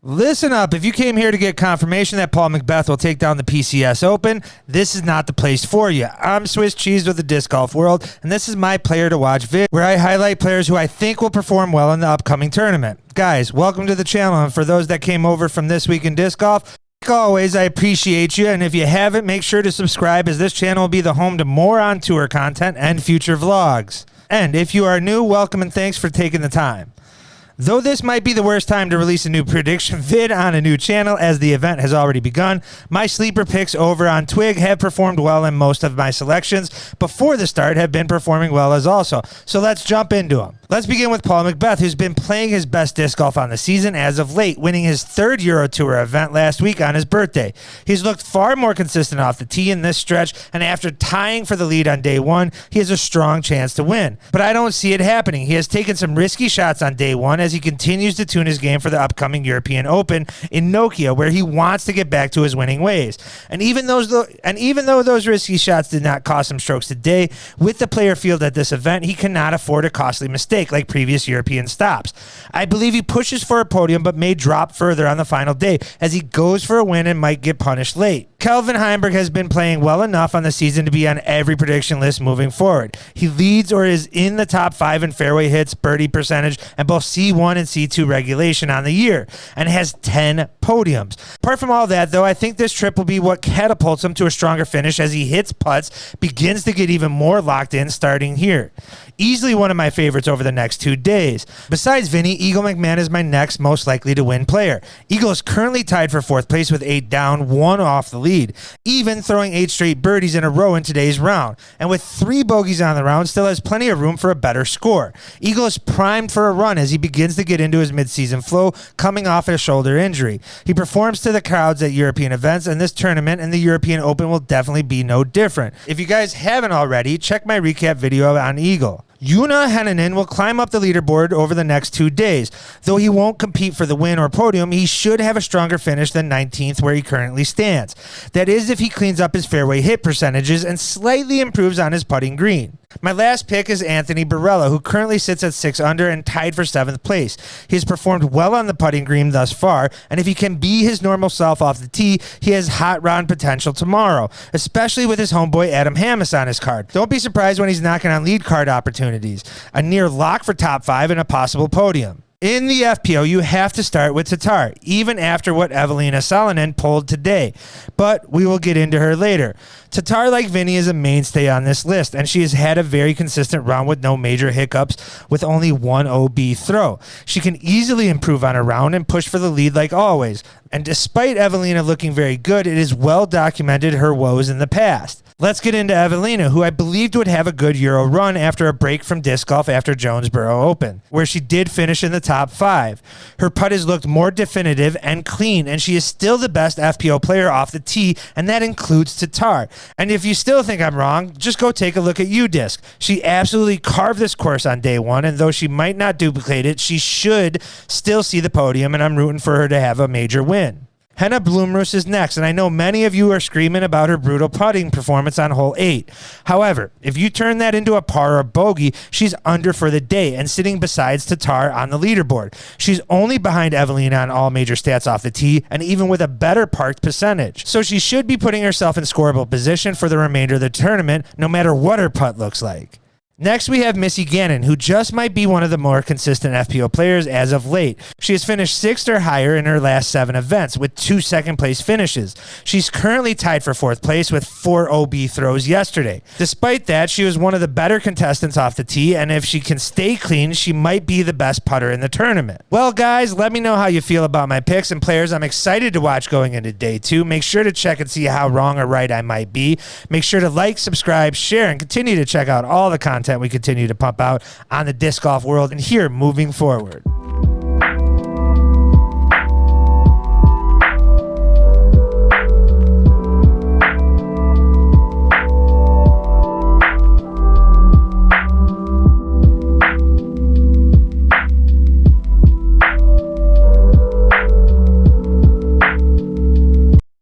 Listen up, if you came here to get confirmation that Paul McBeth will take down the PCS Open, this is not the place for you. I'm Swiss Cheese with the Disc Golf World, and this is my player to watch vid, where I highlight players who I think will perform well in the upcoming tournament. Guys, welcome to the channel, and for those that came over from This Week in Disc Golf, like always, I appreciate you, and if you haven't, make sure to subscribe, as this channel will be the home to more on-tour content and future vlogs. And if you are new, welcome and thanks for taking the time. Though this might be the worst time to release a new prediction vid on a new channel, as the event has already begun, my sleeper picks over on Twig have performed well, and most of my selections before the start have been performing well as also. So let's jump into them. Let's begin with Paul McBeth, who's been playing his best disc golf on the season as of late, winning his third Euro Tour event last week on his birthday. He's looked far more consistent off the tee in this stretch, and after tying for the lead on day one, he has a strong chance to win. But I don't see it happening. He has taken some risky shots on day one as he continues to tune his game for the upcoming European Open in Nokia, where he wants to get back to his winning ways. And even though those risky shots did not cost him strokes today, with the player field at this event, he cannot afford a costly mistake like previous European stops. I believe he pushes for a podium but may drop further on the final day as he goes for a win and might get punished late. Kelvin Heimberg has been playing well enough on the season to be on every prediction list moving forward. He leads or is in the top 5 in fairway hits, birdie percentage, and both C1 and C2 regulation on the year, and has 10 podiums. Apart from all that, though, I think this trip will be what catapults him to a stronger finish as he hits putts, begins to get even more locked in starting here. Easily one of my favorites over the next 2 days. Besides Vinny, Eagle McMahon is my next most likely to win player. Eagle is currently tied for 4th place with 8 down, 1 off the lead, even throwing 8 straight birdies in a row in today's round. And with 3 bogeys on the round, still has plenty of room for a better score. Eagle is primed for a run as he begins to get into his midseason flow, coming off a shoulder injury. He performs to the crowds at European events, and this tournament and the European Open will definitely be no different. If you guys haven't already, check my recap video on Eagle. Joona Heinonen will climb up the leaderboard over the next 2 days. Though he won't compete for the win or podium, he should have a stronger finish than 19th where he currently stands. That is if he cleans up his fairway hit percentages and slightly improves on his putting green. My last pick is Anthony Barella, who currently sits at 6 under and tied for 7th place. He has performed well on the putting green thus far, and if he can be his normal self off the tee, he has hot rod potential tomorrow, especially with his homeboy Adam Hammes on his card. Don't be surprised when he's knocking on lead card opportunities. A near lock for top 5 and a possible podium. In the FPO, you have to start with Tatar, even after what Evelina Salonen pulled today, but we will get into her later. Tatar, like Vinny, is a mainstay on this list, and she has had a very consistent round with no major hiccups with only 1 OB throw. She can easily improve on a round and push for the lead like always, and despite Evelina looking very good, it is well documented her woes in the past. Let's get into Evelina, who I believed would have a good Euro run after a break from disc golf after Jonesboro Open, where she did finish in the top 5. Her putt has looked more definitive and clean, and she is still the best FPO player off the tee, and that includes Tatar. And if you still think I'm wrong, just go take a look at UDisc. She absolutely carved this course on day one, and though she might not duplicate it, she should still see the podium, and I'm rooting for her to have a major win. Henna Blomroos is next, and I know many of you are screaming about her brutal putting performance on hole 8. However, if you turn that into a par or bogey, she's under for the day and sitting beside Tatar on the leaderboard. She's only behind Evelina on all major stats off the tee, and even with a better parked percentage. So she should be putting herself in scoreable position for the remainder of the tournament, no matter what her putt looks like. Next, we have Missy Gannon, who just might be one of the more consistent FPO players as of late. She has finished 6th or higher in her last 7 events, with 2 second-place finishes. She's currently tied for 4th place with 4 OB throws yesterday. Despite that, she was one of the better contestants off the tee, and if she can stay clean, she might be the best putter in the tournament. Well, guys, let me know how you feel about my picks and players I'm excited to watch going into day 2. Make sure to check and see how wrong or right I might be. Make sure to like, subscribe, share, and continue to check out all the content we continue to pump out on the Disc Golf World and here moving forward.